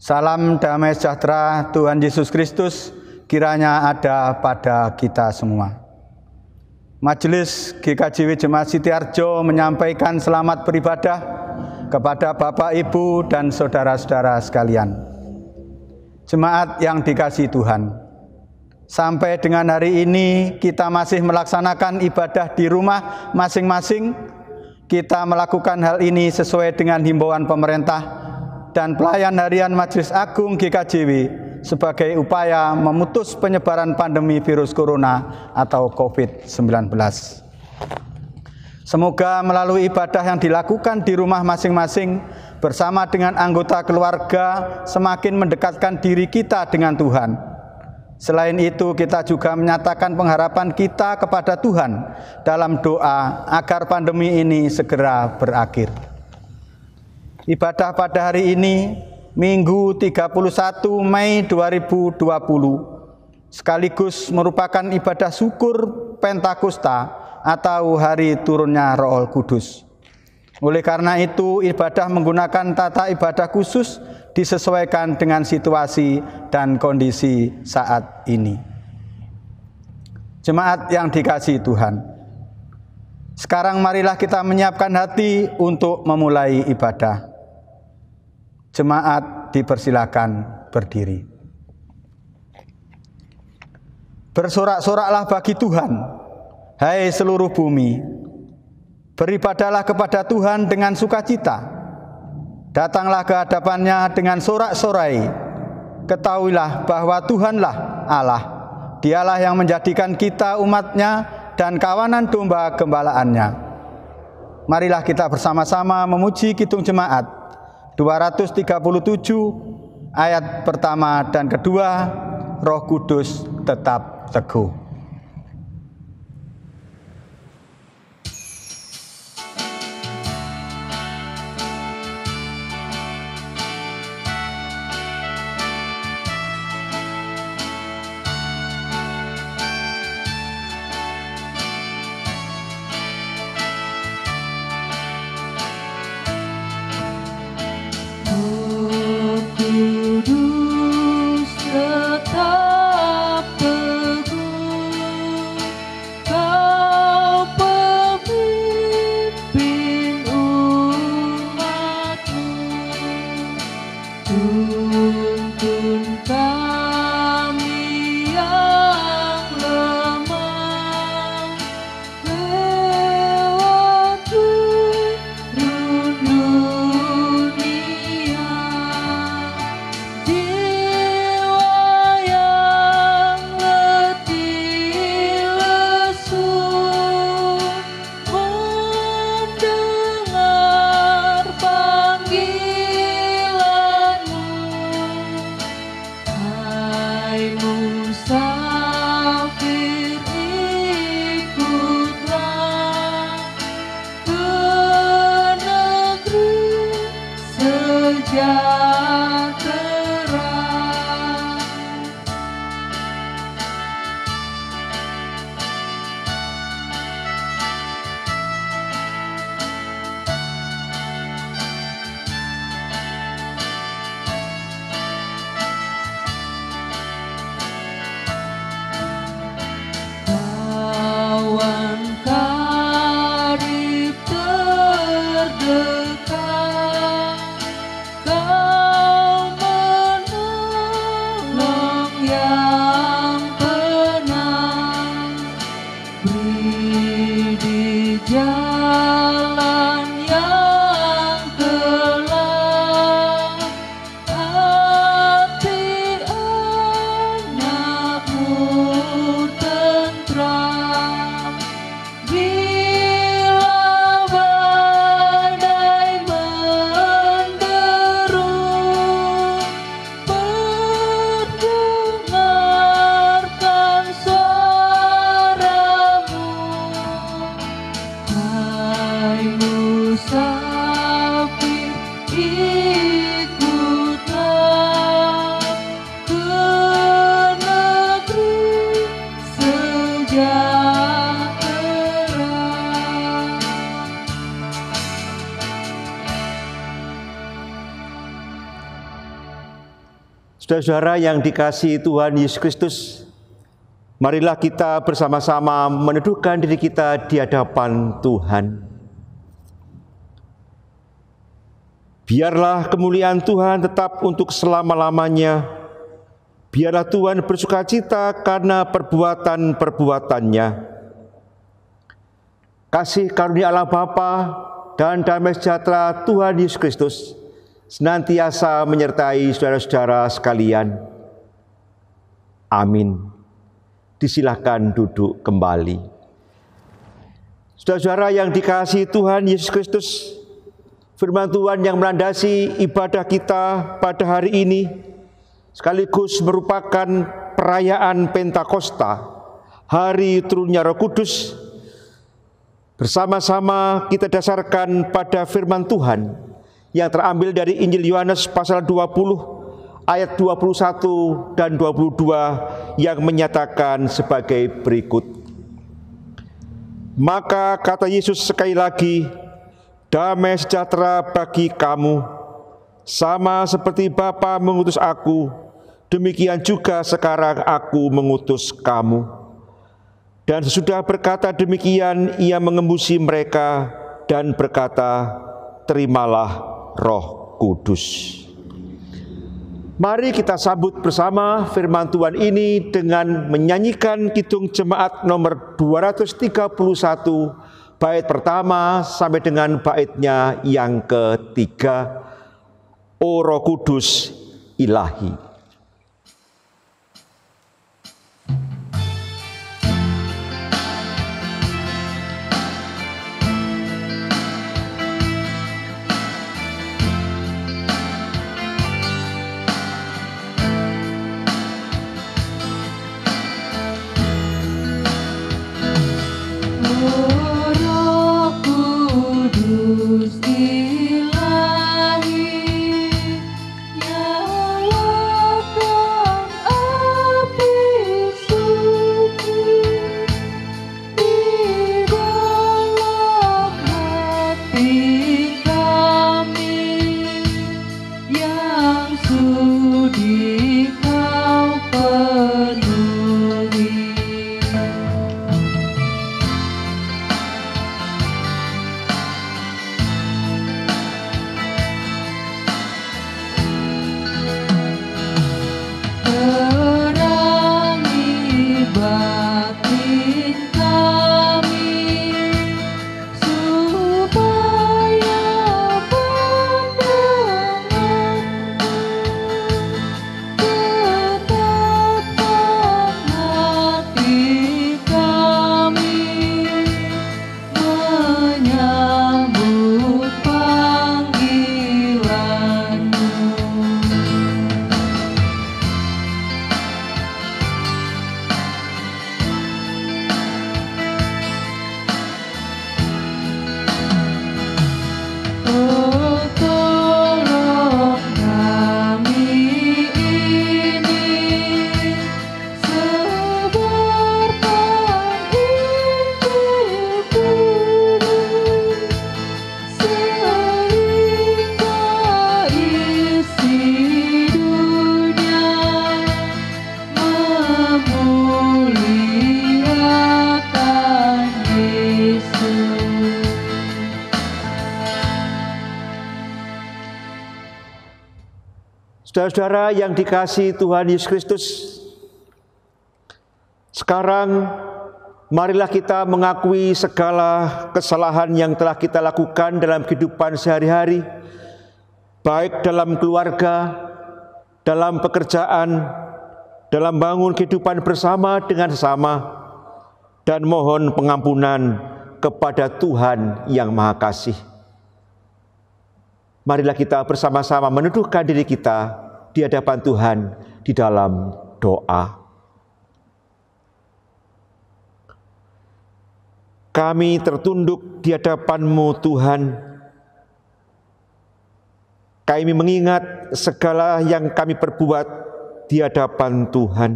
Salam damai sejahtera Tuhan Yesus Kristus kiranya ada pada kita semua. Majelis GKJW Jemaat Sitiharjo menyampaikan selamat beribadah kepada Bapak, Ibu, dan saudara-saudara sekalian. Jemaat yang dikasihi Tuhan, sampai dengan hari ini kita masih melaksanakan ibadah di rumah masing-masing. Kita melakukan hal ini sesuai dengan himbauan pemerintah dan pelayan harian Majelis Agung GKJW sebagai upaya memutus penyebaran pandemi virus corona atau COVID-19. Semoga melalui ibadah yang dilakukan di rumah masing-masing bersama dengan anggota keluarga semakin mendekatkan diri kita dengan Tuhan. Selain itu, kita juga menyatakan pengharapan kita kepada Tuhan dalam doa agar pandemi ini segera berakhir. Ibadah pada hari ini, Minggu 31 Mei 2020, sekaligus merupakan ibadah syukur Pentakosta atau hari turunnya Roh Kudus. Oleh karena itu, ibadah menggunakan tata ibadah khusus disesuaikan dengan situasi dan kondisi saat ini. Jemaat yang dikasihi Tuhan, sekarang marilah kita menyiapkan hati untuk memulai ibadah. Jemaat dipersilakan berdiri. Bersorak-soraklah bagi Tuhan, hai seluruh bumi. Beribadahlah kepada Tuhan dengan sukacita. Datanglah ke hadapannya dengan sorak-sorai. Ketahuilah bahwa Tuhanlah Allah. Dialah yang menjadikan kita umatnya dan kawanan domba gembalaannya. Marilah kita bersama-sama memuji Kidung Jemaat 237 ayat pertama dan kedua, Roh Kudus tetap teguh. Kudus tetap teguh. Saudara-saudara yang dikasihi Tuhan Yesus Kristus, marilah kita bersama-sama meneduhkan diri kita di hadapan Tuhan. Biarlah kemuliaan Tuhan tetap untuk selama-lamanya. Biarlah Tuhan bersukacita karena perbuatan-perbuatannya. Kasih karunia Allah Bapa dan damai sejahtera Tuhan Yesus Kristus senantiasa menyertai saudara-saudara sekalian. Amin. Disilahkan duduk kembali. Saudara-saudara yang dikasihi Tuhan Yesus Kristus, firman Tuhan yang melandasi ibadah kita pada hari ini sekaligus merupakan perayaan Pentakosta, hari turunnya Roh Kudus. Bersama-sama kita dasarkan pada firman Tuhan yang terambil dari Injil Yohanes pasal 20 ayat 21 dan 22 yang menyatakan sebagai berikut. Maka kata Yesus sekali lagi, damai sejahtera bagi kamu, sama seperti Bapa mengutus aku, demikian juga sekarang aku mengutus kamu. Dan sesudah berkata demikian, ia mengembusi mereka dan berkata, terimalah Roh Kudus. Mari kita sambut bersama firman Tuhan ini dengan menyanyikan Kidung Jemaat nomor 231, bait pertama sampai dengan baitnya yang ketiga, O Roh Kudus Ilahi. Saudara-saudara yang dikasihi Tuhan Yesus Kristus, sekarang marilah kita mengakui segala kesalahan yang telah kita lakukan dalam kehidupan sehari-hari, baik dalam keluarga, dalam pekerjaan, dalam bangun kehidupan bersama dengan sesama, dan mohon pengampunan kepada Tuhan yang Maha Kasih. Marilah kita bersama-sama meneduhkan diri kita di hadapan Tuhan di dalam doa. Kami tertunduk di hadapan-Mu Tuhan. Kami mengingat segala yang kami perbuat di hadapan Tuhan.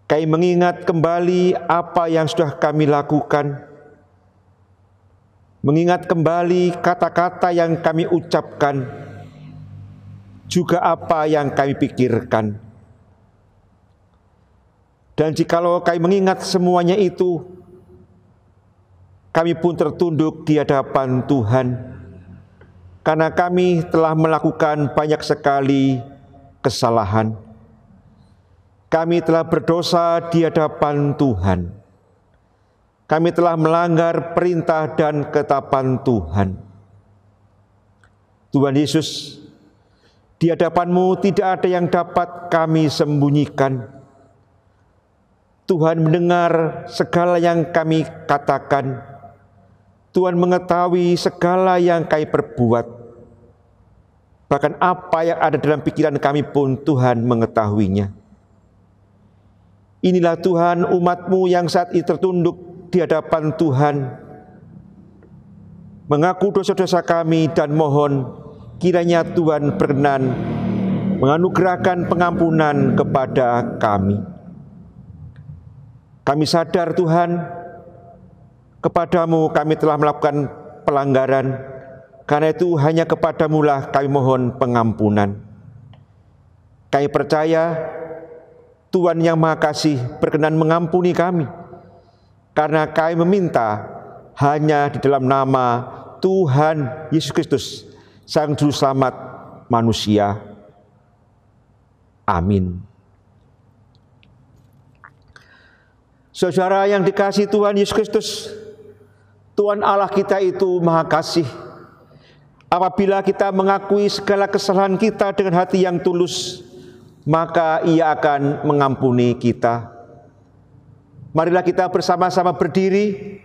Kami mengingat kembali apa yang sudah kami lakukan. Mengingat kembali kata-kata yang kami ucapkan, juga apa yang kami pikirkan. Dan jikalau kami mengingat semuanya itu, kami pun tertunduk di hadapan Tuhan, karena kami telah melakukan banyak sekali kesalahan. Kami telah berdosa di hadapan Tuhan. Kami telah melanggar perintah dan ketetapan Tuhan. Tuhan Yesus, di hadapan-Mu tidak ada yang dapat kami sembunyikan. Tuhan mendengar segala yang kami katakan. Tuhan mengetahui segala yang kami perbuat. Bahkan apa yang ada dalam pikiran kami pun Tuhan mengetahuinya. Inilah Tuhan, umat-Mu yang saat ini tertunduk di hadapan Tuhan, mengaku dosa-dosa kami dan mohon kiranya Tuhan berkenan menganugerahkan pengampunan kepada kami. Kami sadar Tuhan, kepadamu kami telah melakukan pelanggaran, karena itu hanya kepadamu lah kami mohon pengampunan. Kami percaya Tuhan yang Maha Kasih berkenan mengampuni kami, karena kami meminta hanya di dalam nama Tuhan Yesus Kristus, Sang Juru Selamat manusia. Amin. Saudara yang dikasihi Tuhan Yesus Kristus, Tuhan Allah kita itu Maha Kasih. Apabila kita mengakui segala kesalahan kita dengan hati yang tulus, maka Ia akan mengampuni kita. Marilah kita bersama-sama berdiri,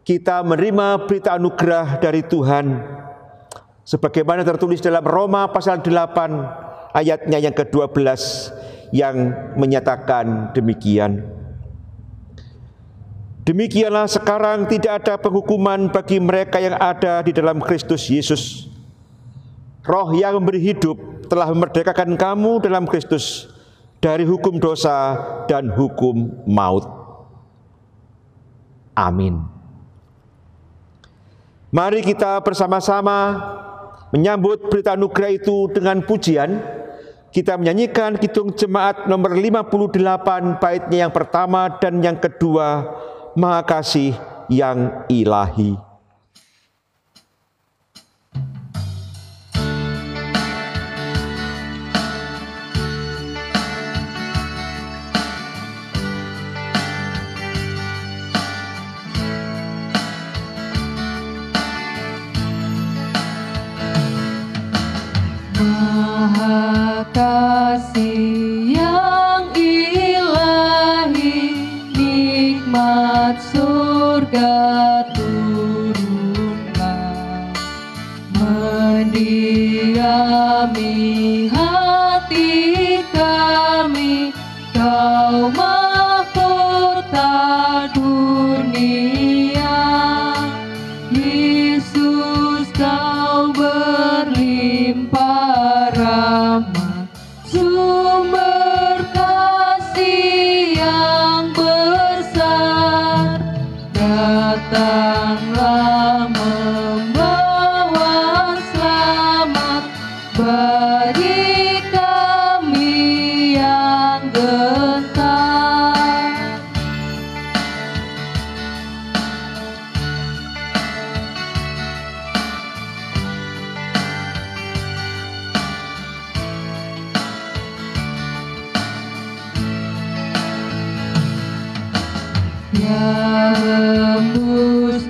kita menerima berita anugerah dari Tuhan, sebagaimana tertulis dalam Roma pasal 8 ayatnya yang ke-12 yang menyatakan demikian. Demikianlah sekarang tidak ada penghukuman bagi mereka yang ada di dalam Kristus Yesus. Roh yang memberi hidup telah memerdekakan kamu dalam Kristus dari hukum dosa dan hukum maut. Amin. Mari kita bersama-sama menyambut berita anugerah itu dengan pujian. Kita menyanyikan Kidung Jemaat nomor 58 baitnya yang pertama dan yang kedua, Maha Kasih yang Ilahi. Maha Kasih yang ilahi, nikmat surga turunlah, mendiami hati kami, Kau mahkota dunia. Yesus, Kau berlimpah rahmat, sumber kasih yang besar. Datanglah membawa selamat bagi kami yang gentar. Ya, hembus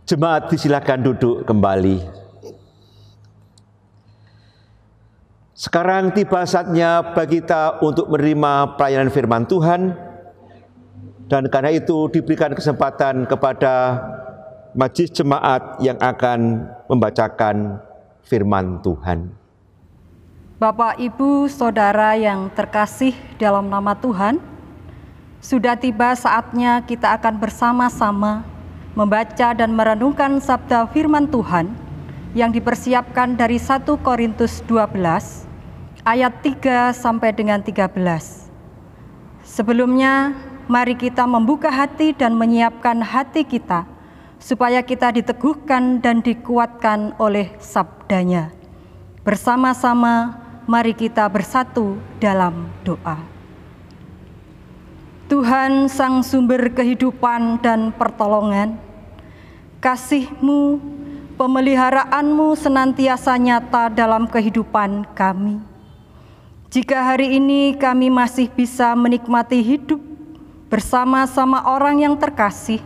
Jemaat disilakan duduk kembali. Sekarang tiba saatnya bagi kita untuk menerima pelayanan firman Tuhan, dan karena itu diberikan kesempatan kepada majelis jemaat yang akan membacakan firman Tuhan. Bapak, Ibu, Saudara yang terkasih dalam nama Tuhan, sudah tiba saatnya kita akan bersama-sama membaca dan merenungkan sabda firman Tuhan yang dipersiapkan dari 1 Korintus 12 ayat 3 sampai dengan 13. Sebelumnya, mari kita membuka hati dan menyiapkan hati kita supaya kita diteguhkan dan dikuatkan oleh sabdanya. Bersama-sama mari kita bersatu dalam doa. Tuhan, Sang Sumber kehidupan dan pertolongan, kasih-Mu, pemeliharaanmu senantiasa nyata dalam kehidupan kami. Jika hari ini kami masih bisa menikmati hidup bersama-sama orang yang terkasih,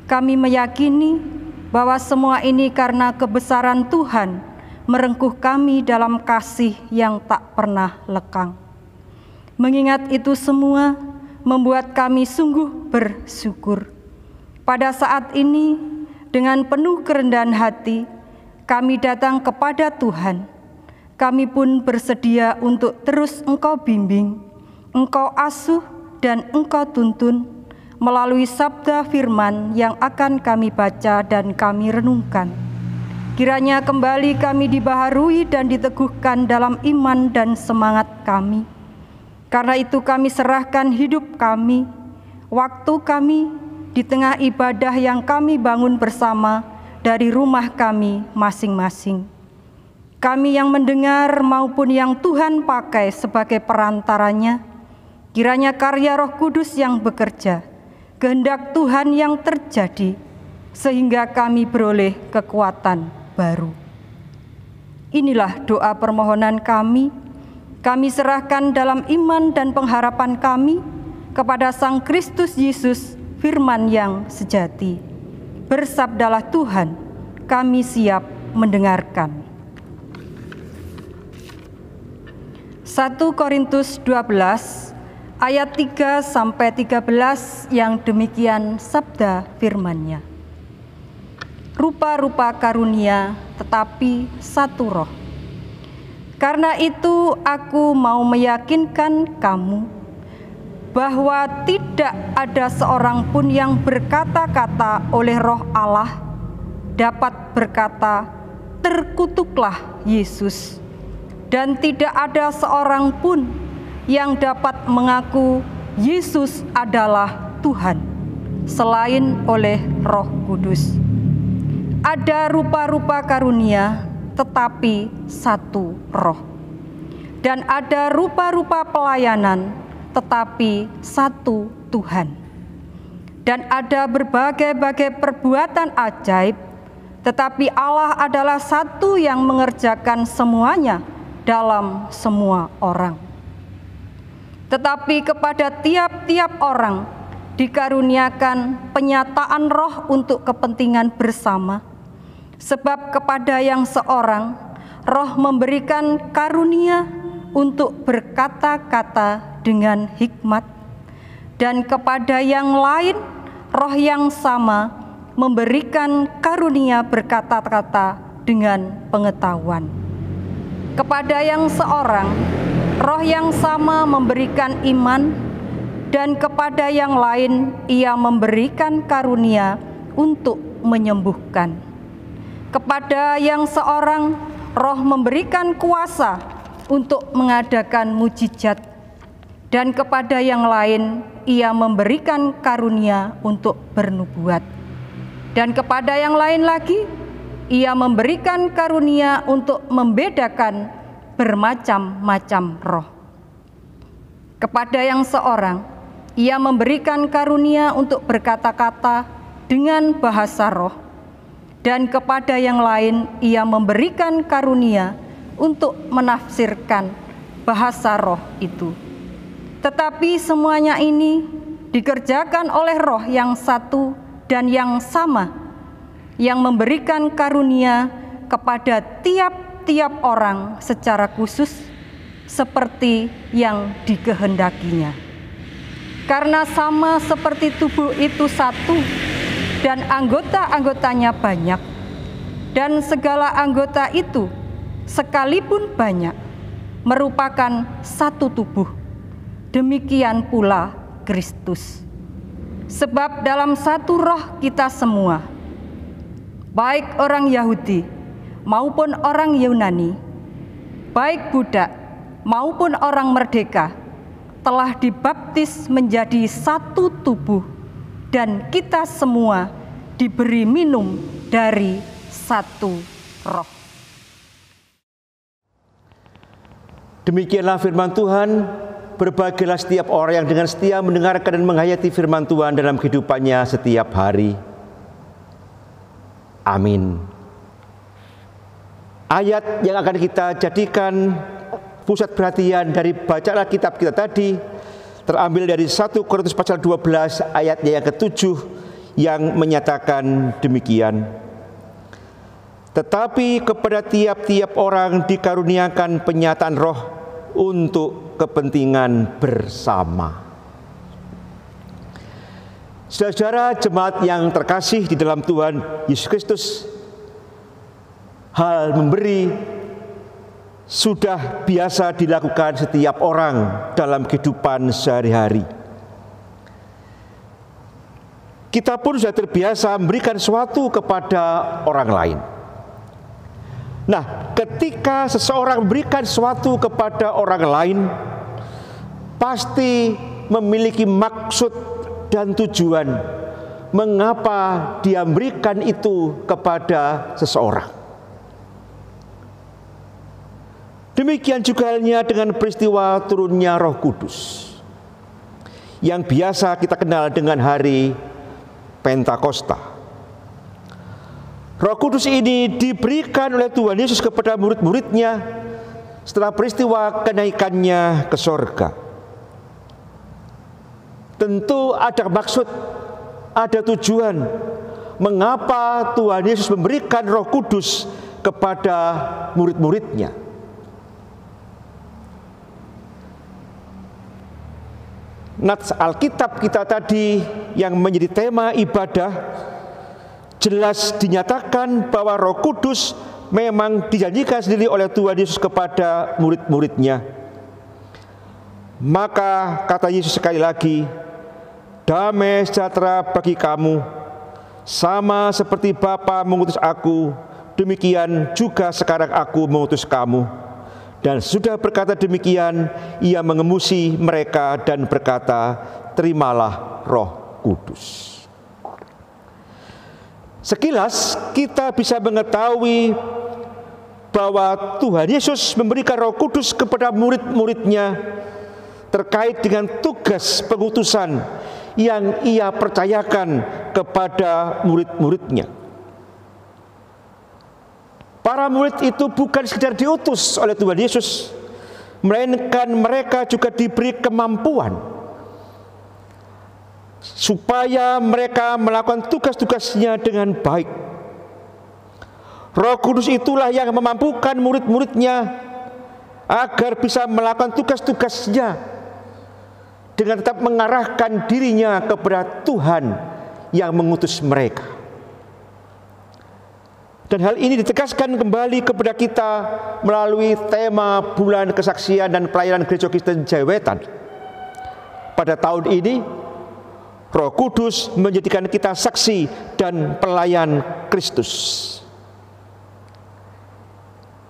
kami meyakini bahwa semua ini karena kebesaran Tuhan merengkuh kami dalam kasih yang tak pernah lekang. Mengingat itu semua membuat kami sungguh bersyukur. Pada saat ini, dengan penuh kerendahan hati, kami datang kepada Tuhan. Kami pun bersedia untuk terus Engkau bimbing, Engkau asuh, dan Engkau tuntun melalui sabda firman yang akan kami baca dan kami renungkan. Kiranya kembali kami dibaharui dan diteguhkan dalam iman dan semangat kami. Karena itu kami serahkan hidup kami, waktu kami, di tengah ibadah yang kami bangun bersama dari rumah kami masing-masing. Kami yang mendengar maupun yang Tuhan pakai sebagai perantaranya, kiranya karya Roh Kudus yang bekerja, kehendak Tuhan yang terjadi, sehingga kami beroleh kekuatan baru. Inilah doa permohonan kami serahkan dalam iman dan pengharapan kami kepada Sang Kristus Yesus, firman yang sejati. Bersabdalah Tuhan, kami siap mendengarkan. 1 Korintus 12 ayat 3 sampai 13 yang demikian sabda firman-Nya. Rupa-rupa karunia tetapi satu roh. Karena itu aku mau meyakinkan kamu bahwa tidak ada seorang pun yang berkata-kata oleh Roh Allah dapat berkata, terkutuklah Yesus. Dan tidak ada seorang pun yang dapat mengaku Yesus adalah Tuhan, selain oleh Roh Kudus. Ada rupa-rupa karunia, tetapi satu roh. Dan ada rupa-rupa pelayanan, tetapi satu Tuhan. Dan ada berbagai-bagai perbuatan ajaib, tetapi Allah adalah satu yang mengerjakan semuanya dalam semua orang. Tetapi kepada tiap-tiap orang dikaruniakan penyataan roh untuk kepentingan bersama. Sebab kepada yang seorang, roh memberikan karunia untuk berkata-kata dengan hikmat, dan kepada yang lain roh yang sama memberikan karunia berkata-kata dengan pengetahuan. Kepada yang seorang roh yang sama memberikan iman, dan kepada yang lain ia memberikan karunia untuk menyembuhkan. Kepada yang seorang roh memberikan kuasa untuk mengadakan mujizat, dan kepada yang lain ia memberikan karunia untuk bernubuat, dan kepada yang lain lagi ia memberikan karunia untuk membedakan bermacam-macam roh. Kepada yang seorang ia memberikan karunia untuk berkata-kata dengan bahasa roh, dan kepada yang lain ia memberikan karunia untuk menafsirkan bahasa roh itu. Tetapi semuanya ini dikerjakan oleh roh yang satu dan yang sama, yang memberikan karunia kepada tiap-tiap orang secara khusus seperti yang dikehendakinya. Karena sama seperti tubuh itu satu dan anggota-anggotanya banyak, dan segala anggota itu sekalipun banyak merupakan satu tubuh, demikian pula Kristus. Sebab dalam satu roh kita semua, baik orang Yahudi maupun orang Yunani, baik budak maupun orang merdeka, telah dibaptis menjadi satu tubuh, dan kita semua diberi minum dari satu roh. Demikianlah firman Tuhan. Berbahagialah setiap orang yang dengan setia mendengarkan dan menghayati firman Tuhan dalam kehidupannya setiap hari. Amin. Ayat yang akan kita jadikan pusat perhatian dari bacaan kitab kita tadi terambil dari 1 Korintus pasal 12 ayatnya yang ke-7 yang menyatakan demikian. Tetapi kepada tiap-tiap orang dikaruniakan penyataan roh untuk kepentingan bersama. Saudara jemaat yang terkasih di dalam Tuhan Yesus Kristus, hal memberi sudah biasa dilakukan setiap orang dalam kehidupan sehari-hari. Kita pun sudah terbiasa memberikan sesuatu kepada orang lain. Nah, ketika seseorang memberikan sesuatu kepada orang lain, pasti memiliki maksud dan tujuan mengapa dia memberikan itu kepada seseorang. Demikian juga halnya dengan peristiwa turunnya Roh Kudus yang biasa kita kenal dengan hari Pentakosta. Roh Kudus ini diberikan oleh Tuhan Yesus kepada murid-muridnya setelah peristiwa kenaikannya ke sorga. Tentu ada maksud, ada tujuan mengapa Tuhan Yesus memberikan Roh Kudus kepada murid-muridnya. Nats Alkitab kita tadi yang menjadi tema ibadah jelas dinyatakan bahwa Roh Kudus memang dijanjikan sendiri oleh Tuhan Yesus kepada murid-muridnya. Maka kata Yesus sekali lagi, damai sejahtera bagi kamu, sama seperti Bapa mengutus aku, demikian juga sekarang aku mengutus kamu. Dan sudah berkata demikian, ia mengemusi mereka dan berkata, terimalah Roh Kudus. Sekilas kita bisa mengetahui bahwa Tuhan Yesus memberikan Roh Kudus kepada murid-muridnya terkait dengan tugas pengutusan yang ia percayakan kepada murid-muridnya. Para murid itu bukan sekedar diutus oleh Tuhan Yesus, melainkan mereka juga diberi kemampuan supaya mereka melakukan tugas-tugasnya dengan baik. Roh Kudus itulah yang memampukan murid-muridnya agar bisa melakukan tugas-tugasnya dengan tetap mengarahkan dirinya kepada Tuhan yang mengutus mereka. Dan hal ini ditegaskan kembali kepada kita melalui tema Bulan Kesaksian dan Pelayanan Gereja Kristen Jawetan. Pada tahun ini, Roh Kudus menjadikan kita saksi dan pelayan Kristus.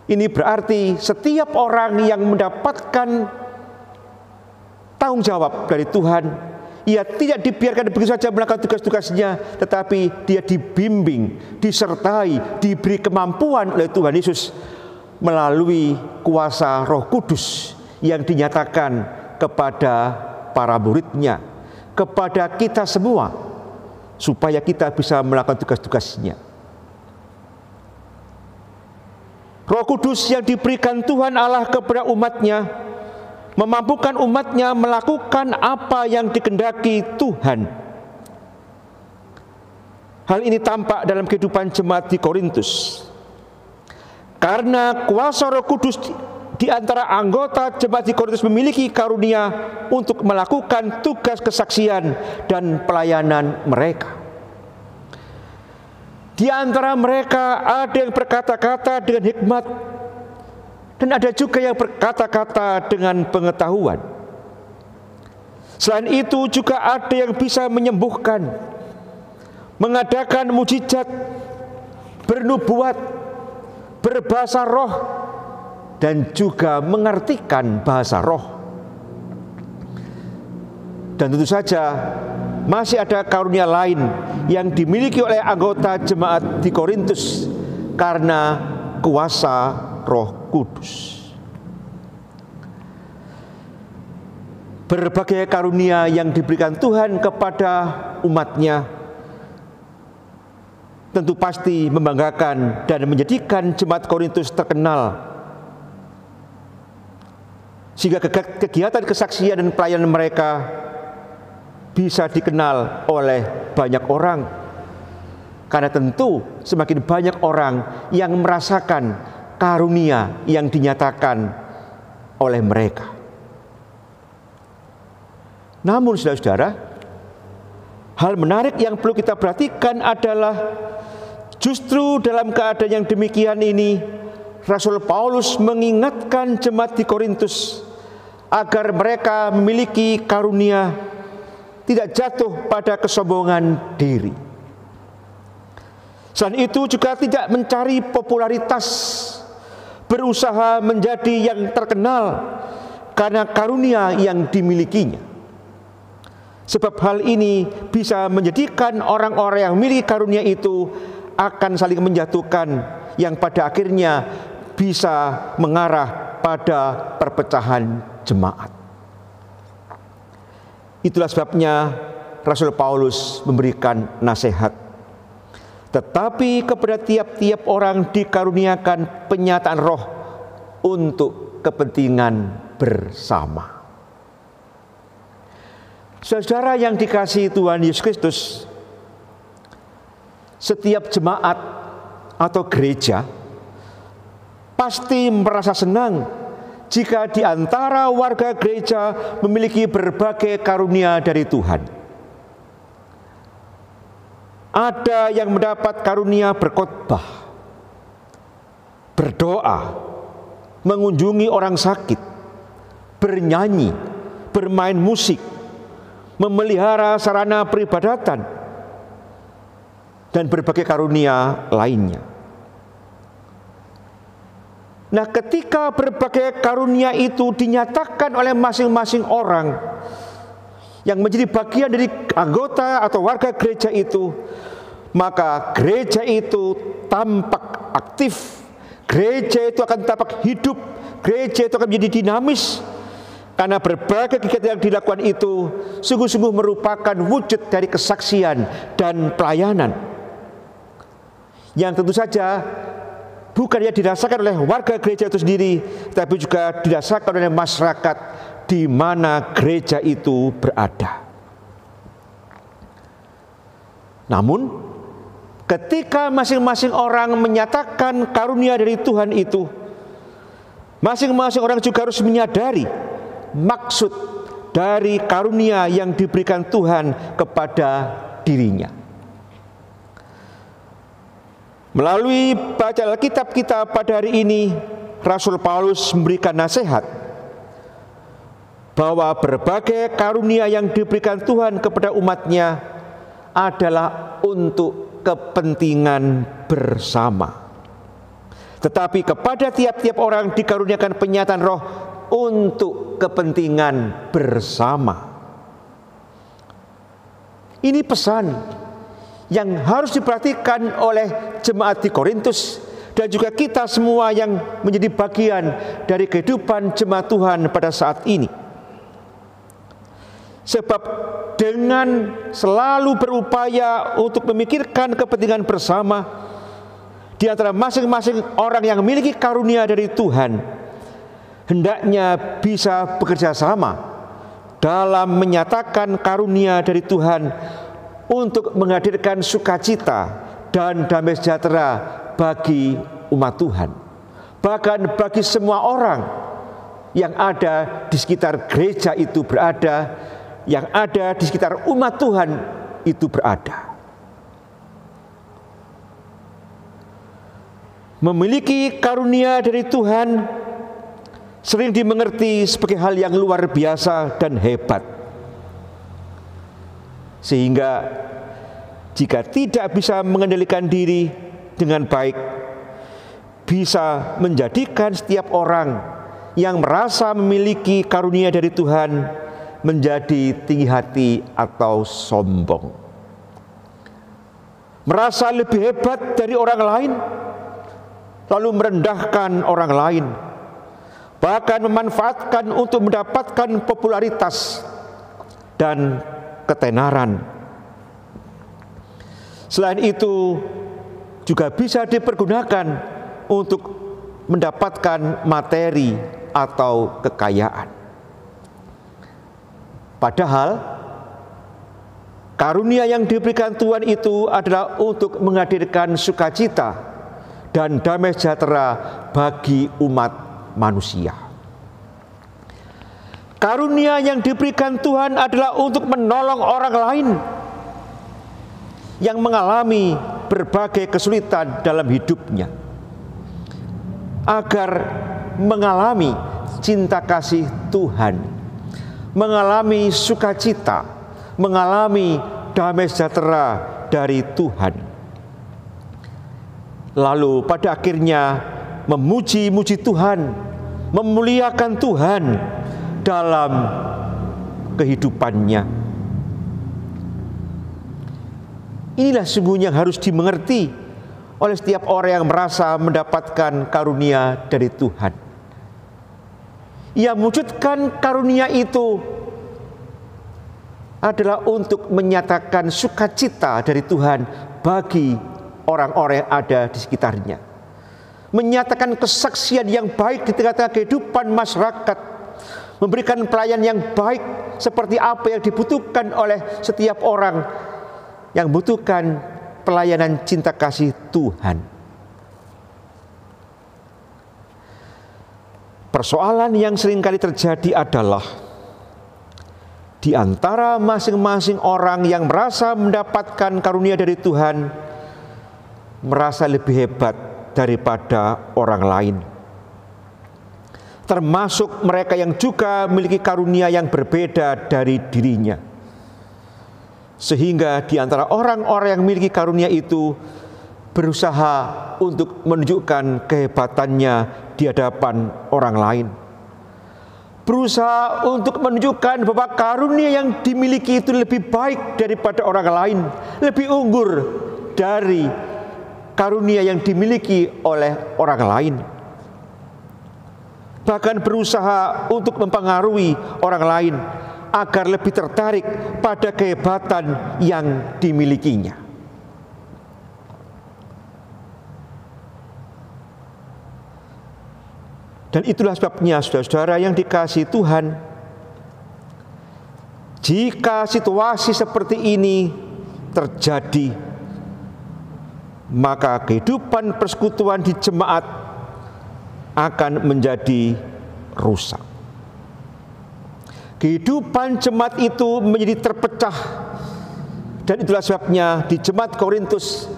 Ini berarti setiap orang yang mendapatkan tanggung jawab dari Tuhan, ia tidak dibiarkan begitu saja melakukan tugas-tugasnya, tetapi dia dibimbing, disertai, diberi kemampuan oleh Tuhan Yesus melalui kuasa Roh Kudus yang dinyatakan kepada para muridnya, kepada kita semua, supaya kita bisa melakukan tugas-tugasnya. Roh Kudus yang diberikan Tuhan Allah kepada umatnya memampukan umatnya melakukan apa yang dikehendaki Tuhan. Hal ini tampak dalam kehidupan jemaat di Korintus. Karena kuasa Roh Kudus di antara anggota jemaat di Korintus memiliki karunia untuk melakukan tugas kesaksian dan pelayanan mereka. Di antara mereka ada yang berkata-kata dengan hikmat, dan ada juga yang berkata-kata dengan pengetahuan. Selain itu juga ada yang bisa menyembuhkan, mengadakan mujizat, bernubuat, berbahasa roh, dan juga mengartikan bahasa roh. Dan tentu saja masih ada karunia lain yang dimiliki oleh anggota jemaat di Korintus karena kuasa Roh Kudus. Berbagai karunia yang diberikan Tuhan kepada umatnya tentu pasti membanggakan dan menjadikan jemaat Korintus terkenal, sehingga kegiatan kesaksian dan pelayanan mereka bisa dikenal oleh banyak orang. Karena tentu semakin banyak orang yang merasakan karunia yang dinyatakan oleh mereka. Namun saudara-saudara, hal menarik yang perlu kita perhatikan adalah justru dalam keadaan yang demikian ini, Rasul Paulus mengingatkan jemaat di Korintus agar mereka memiliki karunia, tidak jatuh pada kesombongan diri. Selain itu juga tidak mencari popularitas, berusaha menjadi yang terkenal karena karunia yang dimilikinya. Sebab hal ini bisa menjadikan orang-orang yang memiliki karunia itu akan saling menjatuhkan, yang pada akhirnya bisa mengarah pada perpecahan jemaat. Itulah sebabnya Rasul Paulus memberikan nasihat. Tetapi kepada tiap-tiap orang dikaruniakan penyataan roh untuk kepentingan bersama. Saudara yang dikasihi Tuhan Yesus Kristus, setiap jemaat atau gereja pasti merasa senang jika di antara warga gereja memiliki berbagai karunia dari Tuhan. Ada yang mendapat karunia berkhotbah, berdoa, mengunjungi orang sakit, bernyanyi, bermain musik, memelihara sarana peribadatan, dan berbagai karunia lainnya. Nah, ketika berbagai karunia itu dinyatakan oleh masing-masing orang yang menjadi bagian dari anggota atau warga gereja itu, maka gereja itu tampak aktif, gereja itu akan tampak hidup, gereja itu akan menjadi dinamis. Karena berbagai kegiatan yang dilakukan itu sungguh-sungguh merupakan wujud dari kesaksian dan pelayanan yang tentu saja bukan hanya dirasakan oleh warga gereja itu sendiri, tapi juga dirasakan oleh masyarakat di mana gereja itu berada. Namun, ketika masing-masing orang menyatakan karunia dari Tuhan itu, masing-masing orang juga harus menyadari maksud dari karunia yang diberikan Tuhan kepada dirinya. Melalui baca Alkitab kita pada hari ini, Rasul Paulus memberikan nasihat bahwa berbagai karunia yang diberikan Tuhan kepada umatnya adalah untuk kepentingan bersama. Tetapi kepada tiap-tiap orang dikaruniakan penyataan roh untuk kepentingan bersama. Ini pesan yang harus diperhatikan oleh jemaat di Korintus dan juga kita semua yang menjadi bagian dari kehidupan jemaat Tuhan pada saat ini. Sebab dengan selalu berupaya untuk memikirkan kepentingan bersama di antara masing-masing orang yang memiliki karunia dari Tuhan, hendaknya bisa bekerja sama dalam menyatakan karunia dari Tuhan untuk menghadirkan sukacita dan damai sejahtera bagi umat Tuhan. Bahkan bagi semua orang yang ada di sekitar gereja itu berada, yang ada di sekitar umat Tuhan itu berada. Memiliki karunia dari Tuhan sering dimengerti sebagai hal yang luar biasa dan hebat. Sehingga jika tidak bisa mengendalikan diri dengan baik, bisa menjadikan setiap orang yang merasa memiliki karunia dari Tuhan menjadi tinggi hati atau sombong. Merasa lebih hebat dari orang lain, lalu merendahkan orang lain, bahkan memanfaatkan untuk mendapatkan popularitas dan ketenaran. Selain itu juga bisa dipergunakan untuk mendapatkan materi atau kekayaan. Padahal karunia yang diberikan Tuhan itu adalah untuk menghadirkan sukacita dan damai sejahtera bagi umat manusia. Karunia yang diberikan Tuhan adalah untuk menolong orang lain yang mengalami berbagai kesulitan dalam hidupnya, agar mengalami cinta kasih Tuhan, mengalami sukacita, mengalami damai sejahtera dari Tuhan. Lalu pada akhirnya memuji-muji Tuhan, memuliakan Tuhan dalam kehidupannya. Inilah sungguhnya yang harus dimengerti oleh setiap orang yang merasa mendapatkan karunia dari Tuhan. Ia mewujudkan karunia itu adalah untuk menyatakan sukacita dari Tuhan bagi orang-orang yang ada di sekitarnya. Menyatakan kesaksian yang baik di tengah-tengah kehidupan masyarakat. Memberikan pelayanan yang baik seperti apa yang dibutuhkan oleh setiap orang yang membutuhkan pelayanan cinta kasih Tuhan. Persoalan yang seringkali terjadi adalah di antara masing-masing orang yang merasa mendapatkan karunia dari Tuhan, merasa lebih hebat daripada orang lain. Termasuk mereka yang juga memiliki karunia yang berbeda dari dirinya. Sehingga di antara orang-orang yang memiliki karunia itu berusaha untuk menunjukkan kehebatannya di hadapan orang lain. Berusaha untuk menunjukkan bahwa karunia yang dimiliki itu lebih baik daripada orang lain, lebih unggul dari karunia yang dimiliki oleh orang lain. Bahkan berusaha untuk mempengaruhi orang lain agar lebih tertarik pada kehebatan yang dimilikinya. Dan itulah sebabnya saudara-saudara yang dikasihi Tuhan, jika situasi seperti ini terjadi, maka kehidupan persekutuan di jemaat akan menjadi rusak. Kehidupan jemaat itu menjadi terpecah. Dan itulah sebabnya di jemaat Korintus,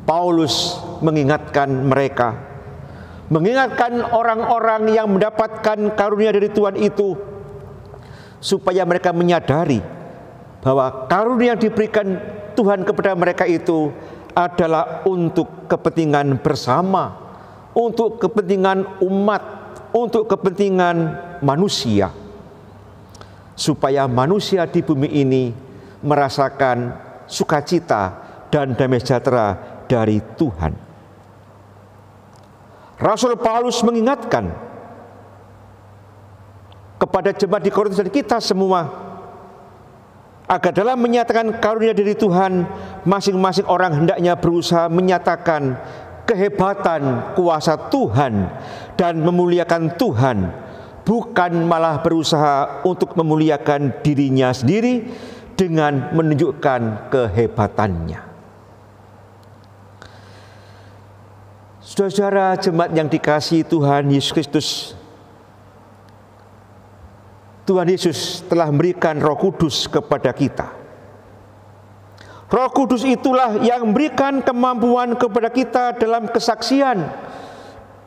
Paulus mengingatkan mereka, mengingatkan orang-orang yang mendapatkan karunia dari Tuhan itu, supaya mereka menyadari bahwa karunia yang diberikan Tuhan kepada mereka itu adalah untuk kepentingan bersama, untuk kepentingan umat, untuk kepentingan manusia, supaya manusia di bumi ini merasakan sukacita dan damai sejahtera dari Tuhan. Rasul Paulus mengingatkan kepada jemaat di Korintus dan kita semua, agar dalam menyatakan karunia dari Tuhan, masing-masing orang hendaknya berusaha menyatakan kehebatan kuasa Tuhan dan memuliakan Tuhan, bukan malah berusaha untuk memuliakan dirinya sendiri dengan menunjukkan kehebatannya. Saudara-saudara jemaat yang dikasihi Tuhan Yesus Kristus, Tuhan Yesus telah memberikan Roh Kudus kepada kita. Roh Kudus itulah yang memberikan kemampuan kepada kita dalam kesaksian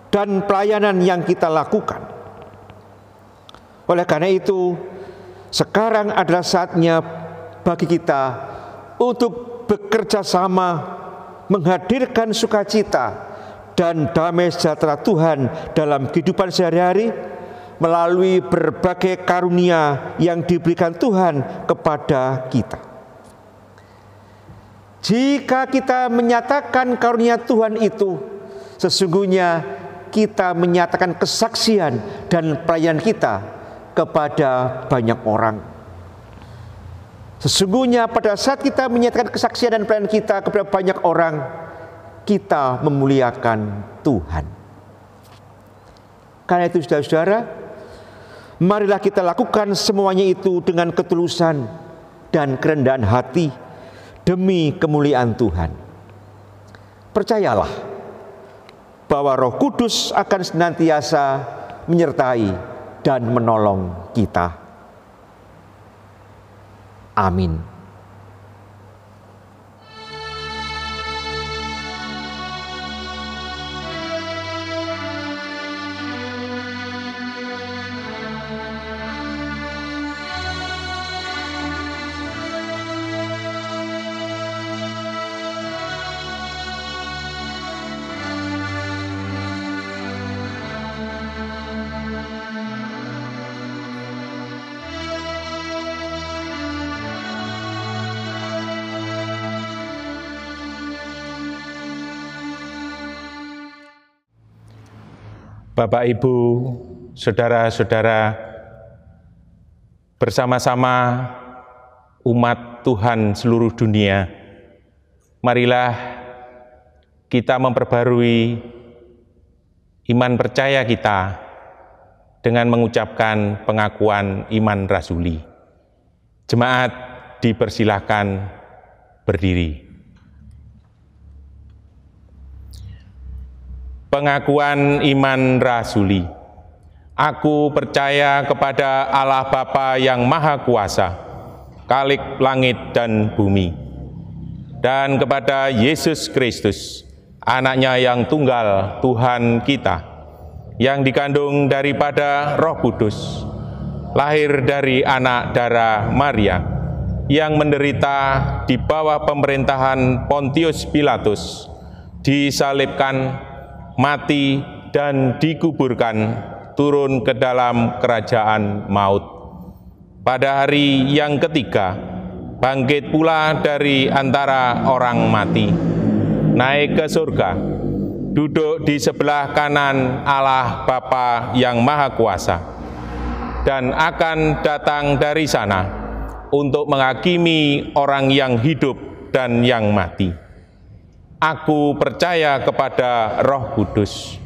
dan pelayanan yang kita lakukan. Oleh karena itu, sekarang adalah saatnya bagi kita untuk bekerja sama menghadirkan sukacita dan damai sejahtera Tuhan dalam kehidupan sehari-hari melalui berbagai karunia yang diberikan Tuhan kepada kita. Jika kita menyatakan karunia Tuhan itu, sesungguhnya kita menyatakan kesaksian dan pelayanan kita kepada banyak orang. Sesungguhnya pada saat kita menyatakan kesaksian dan pelayanan kita kepada banyak orang, kita memuliakan Tuhan. Karena itu saudara-saudara, marilah kita lakukan semuanya itu dengan ketulusan dan kerendahan hati demi kemuliaan Tuhan. Percayalah bahwa Roh Kudus akan senantiasa menyertai dan menolong kita. Amin. Bapak, Ibu, saudara-saudara, bersama-sama umat Tuhan seluruh dunia, marilah kita memperbarui iman percaya kita dengan mengucapkan pengakuan iman rasuli. Jemaat dipersilahkan berdiri. Pengakuan iman rasuli. Aku percaya kepada Allah Bapa yang Maha Kuasa, Khalik langit dan bumi, dan kepada Yesus Kristus, Anaknya yang tunggal Tuhan kita, yang dikandung daripada Roh Kudus, lahir dari anak darah Maria, yang menderita di bawah pemerintahan Pontius Pilatus, disalibkan, mati dan dikuburkan, turun ke dalam kerajaan maut. Pada hari yang ketiga, bangkit pula dari antara orang mati, naik ke surga, duduk di sebelah kanan Allah Bapa yang Maha Kuasa, dan akan datang dari sana untuk menghakimi orang yang hidup dan yang mati. Aku percaya kepada Roh Kudus,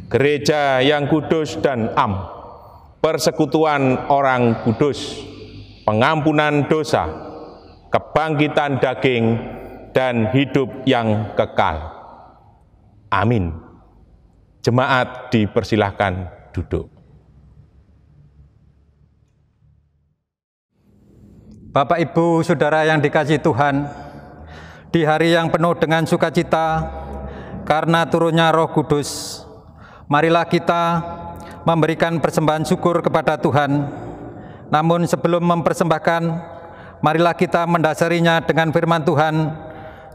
gereja yang kudus dan am, persekutuan orang kudus, pengampunan dosa, kebangkitan daging, dan hidup yang kekal. Amin. Jemaat dipersilahkan duduk. Bapak, Ibu, Saudara yang dikasihi Tuhan, di hari yang penuh dengan sukacita karena turunnya Roh Kudus, marilah kita memberikan persembahan syukur kepada Tuhan. Namun sebelum mempersembahkan, marilah kita mendasarinya dengan firman Tuhan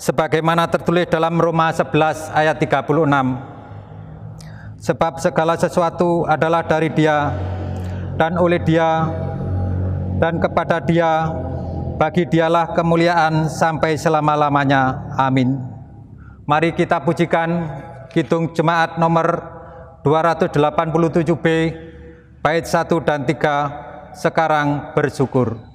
sebagaimana tertulis dalam Roma 11 ayat 36. Sebab segala sesuatu adalah dari Dia, dan oleh Dia, dan kepada Dia, bagi Dialah kemuliaan sampai selama-lamanya. Amin. Mari kita pujikan Kidung Jemaat nomor 287B, bait 1 dan 3, Sekarang Bersyukur.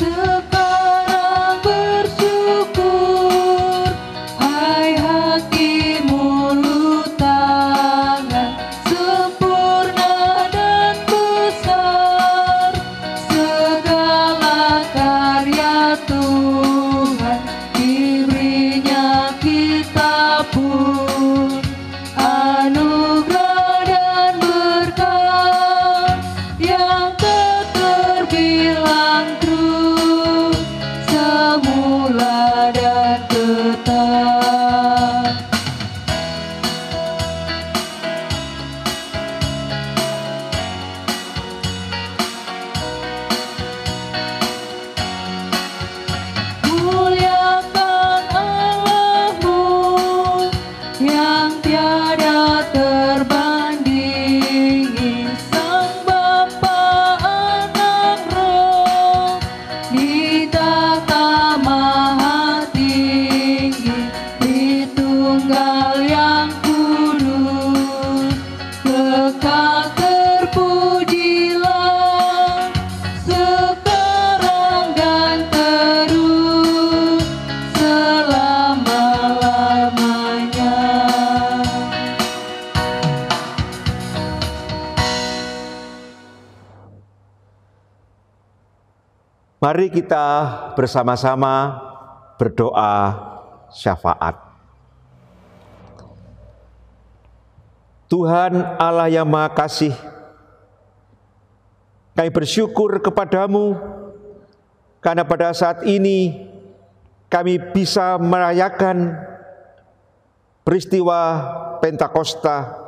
Sekarang terpujilah sekarang dan terus selama-lamanya. Mari kita bersama-sama berdoa syafaat. Tuhan Allah yang Maha Kasih, kami bersyukur kepadamu karena pada saat ini kami bisa merayakan peristiwa Pentakosta.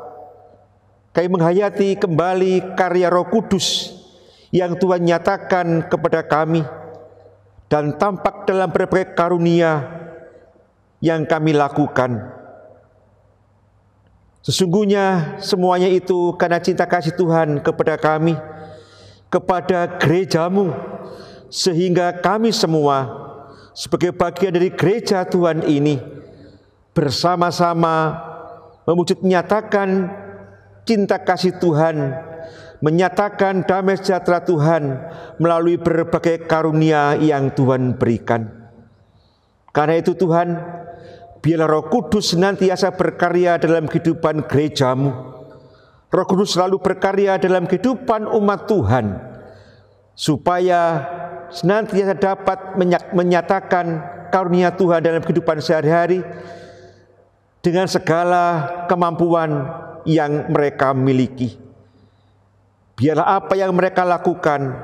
Kami menghayati kembali karya Roh Kudus yang Tuhan nyatakan kepada kami dan tampak dalam berbagai karunia yang kami lakukan. Sesungguhnya semuanya itu karena cinta kasih Tuhan kepada kami, kepada gerejamu, sehingga kami semua sebagai bagian dari gereja Tuhan ini bersama-sama mewujud menyatakan cinta kasih Tuhan, menyatakan damai sejahtera Tuhan melalui berbagai karunia yang Tuhan berikan. Karena itu Tuhan, biarlah Roh Kudus senantiasa berkarya dalam kehidupan gerejamu. Roh Kudus selalu berkarya dalam kehidupan umat Tuhan, supaya senantiasa dapat menyatakan karunia Tuhan dalam kehidupan sehari-hari dengan segala kemampuan yang mereka miliki. Biarlah apa yang mereka lakukan,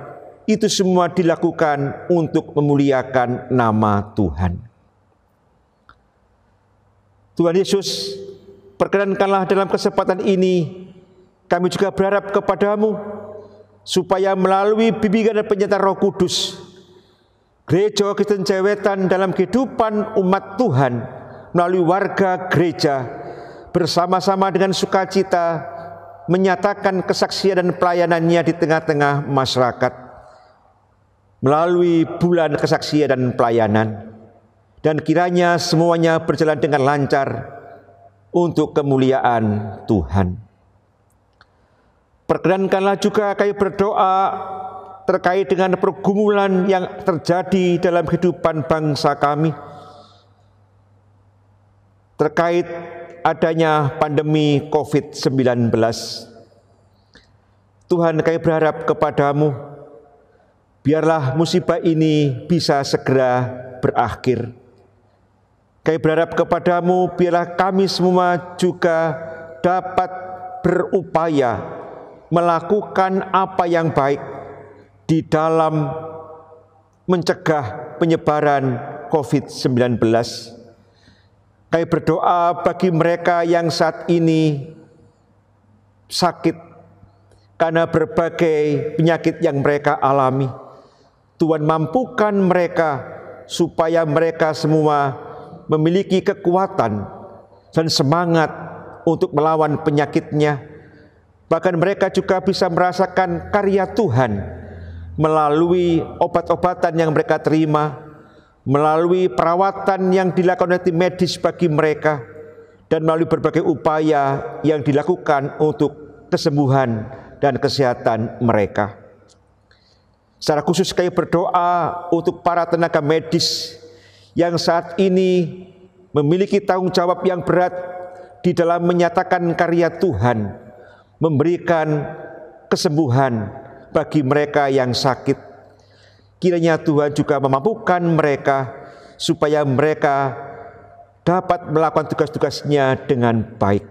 itu semua dilakukan untuk memuliakan nama Tuhan. Tuhan Yesus, perkenankanlah dalam kesempatan ini, kami juga berharap kepadamu, supaya melalui bimbingan dan penyertaan Roh Kudus, Gereja Kristen Jawetan dalam kehidupan umat Tuhan, melalui warga gereja, bersama-sama dengan sukacita, menyatakan kesaksian dan pelayanannya di tengah-tengah masyarakat melalui bulan kesaksian dan pelayanan, dan kiranya semuanya berjalan dengan lancar untuk kemuliaan Tuhan. Perkenankanlah juga kami berdoa terkait dengan pergumulan yang terjadi dalam kehidupan bangsa kami, terkait adanya pandemi COVID-19. Tuhan, kami berharap kepadamu, biarlah musibah ini bisa segera berakhir. Kami berharap kepadamu, biarlah kami semua juga dapat berupaya melakukan apa yang baik di dalam mencegah penyebaran COVID-19. Kami berdoa bagi mereka yang saat ini sakit karena berbagai penyakit yang mereka alami. Tuhan, mampukan mereka supaya mereka semua memiliki kekuatan dan semangat untuk melawan penyakitnya. Bahkan mereka juga bisa merasakan karya Tuhan melalui obat-obatan yang mereka terima, melalui perawatan yang dilakukan oleh tim medis bagi mereka, dan melalui berbagai upaya yang dilakukan untuk kesembuhan dan kesehatan mereka. Secara khusus kami berdoa untuk para tenaga medis yang saat ini memiliki tanggung jawab yang berat di dalam menyatakan karya Tuhan, memberikan kesembuhan bagi mereka yang sakit. Kiranya Tuhan juga memampukan mereka supaya mereka dapat melakukan tugas-tugasnya dengan baik.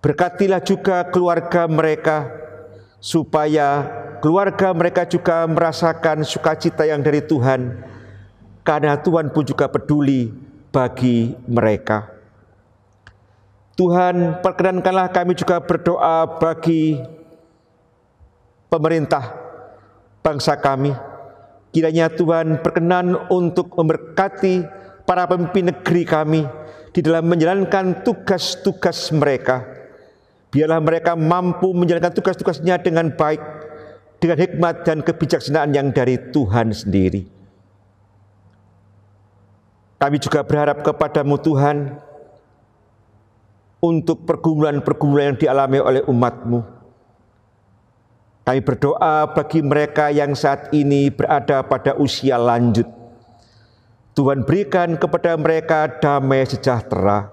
Berkatilah juga keluarga mereka, supaya keluarga mereka juga merasakan sukacita yang dari Tuhan, karena Tuhan pun juga peduli bagi mereka. Tuhan, perkenankanlah kami juga berdoa bagi pemerintah bangsa kami. Kiranya Tuhan berkenan untuk memberkati para pemimpin negeri kami di dalam menjalankan tugas-tugas mereka. Biarlah mereka mampu menjalankan tugas-tugasnya dengan baik, dengan hikmat dan kebijaksanaan yang dari Tuhan sendiri. Kami juga berharap kepadamu Tuhan, untuk pergumulan-pergumulan yang dialami oleh umat-Mu. Kami berdoa bagi mereka yang saat ini berada pada usia lanjut. Tuhan berikan kepada mereka damai sejahtera.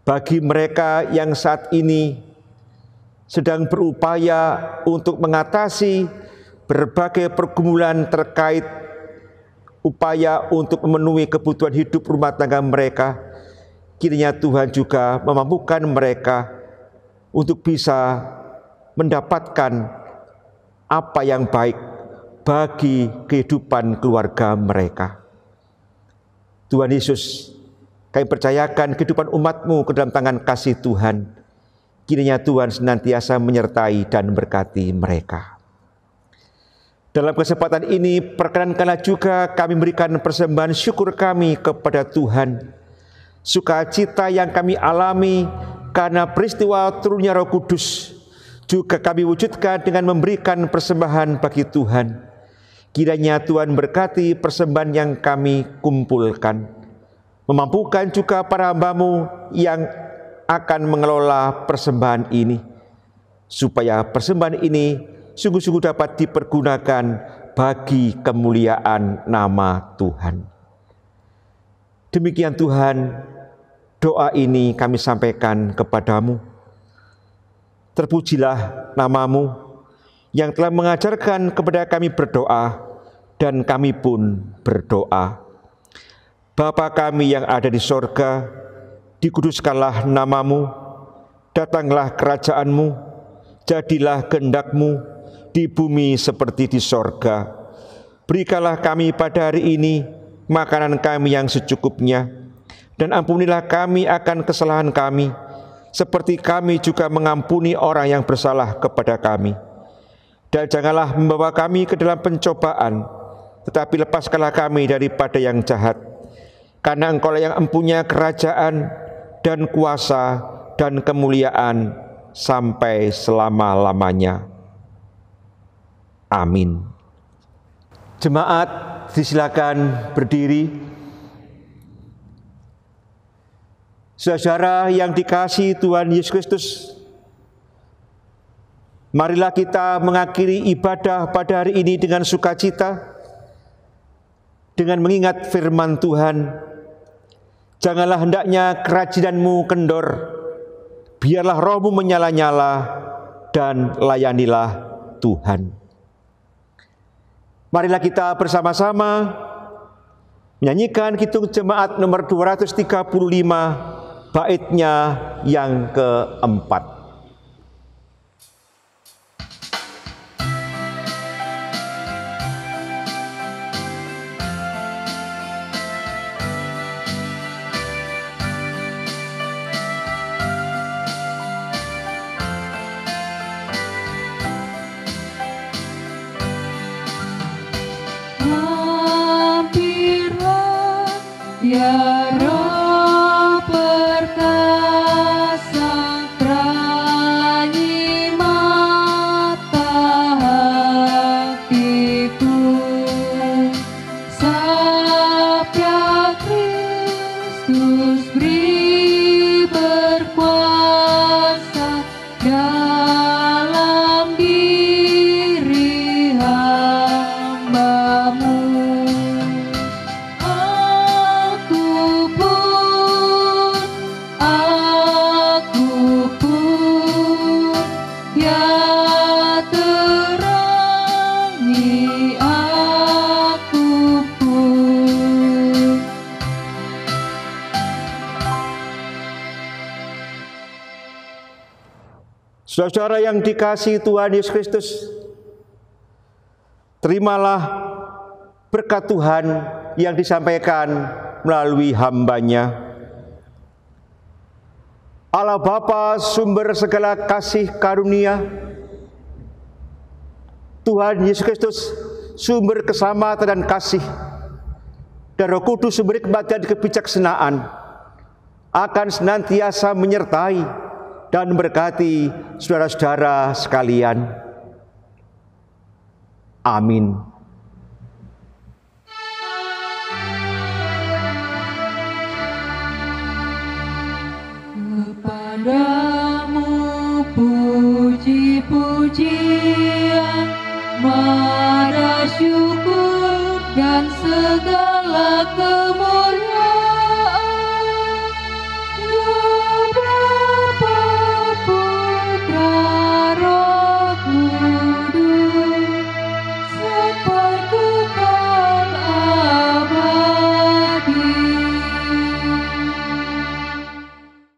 Bagi mereka yang saat ini sedang berupaya untuk mengatasi berbagai pergumulan terkait upaya untuk memenuhi kebutuhan hidup rumah tangga mereka, kiranya Tuhan juga memampukan mereka untuk bisa mendapatkan apa yang baik bagi kehidupan keluarga mereka. Tuhan Yesus, kami percayakan kehidupan umat-Mu ke dalam tangan kasih Tuhan. Kiranya Tuhan senantiasa menyertai dan berkati mereka. Dalam kesempatan ini, perkenankanlah juga kami memberikan persembahan syukur kami kepada Tuhan. Sukacita yang kami alami karena peristiwa turunnya Roh Kudus, juga kami wujudkan dengan memberikan persembahan bagi Tuhan. Kiranya Tuhan berkati persembahan yang kami kumpulkan, memampukan juga para hamba-Mu yang akan mengelola persembahan ini, supaya persembahan ini sungguh-sungguh dapat dipergunakan bagi kemuliaan nama Tuhan. Demikian Tuhan, doa ini kami sampaikan kepadamu. Terpujilah nama-Mu yang telah mengajarkan kepada kami berdoa, dan kami pun berdoa. Bapa kami yang ada di sorga, dikuduskanlah nama-Mu, datanglah kerajaan-Mu, jadilah kehendak-Mu di bumi seperti di sorga. Berikanlah kami pada hari ini makanan kami yang secukupnya, dan ampunilah kami akan kesalahan kami, seperti kami juga mengampuni orang yang bersalah kepada kami. Dan janganlah membawa kami ke dalam pencobaan, tetapi lepaskanlah kami daripada yang jahat. Karena Engkau yang mempunyai kerajaan dan kuasa dan kemuliaan sampai selama-lamanya. Amin. Jemaat, disilakan berdiri. Saudara yang dikasihi Tuhan Yesus Kristus, marilah kita mengakhiri ibadah pada hari ini dengan sukacita, dengan mengingat firman Tuhan. Janganlah hendaknya kerajinan-Mu kendor, biarlah roh-Mu menyala-nyala, dan layanilah Tuhan. Marilah kita bersama-sama menyanyikan Kidung Jemaat nomor 235, baitnya yang keempat. Ya Roh perkasa, terangi mata hatiku. Sabda Kristus beri berkuasa dalam diri hamba-Mu. Saudara yang dikasihi Tuhan Yesus Kristus, terimalah berkat Tuhan yang disampaikan melalui hamba-Nya. Allah Bapa, sumber segala kasih karunia, Tuhan Yesus Kristus, sumber keselamatan dan kasih, dan Roh Kudus, sumber hikmat dan kebijaksanaan, akan senantiasa menyertai dan berkati saudara-saudara sekalian. Amin. Padamu puji-pujian, mada syukur dan segala kemuliaan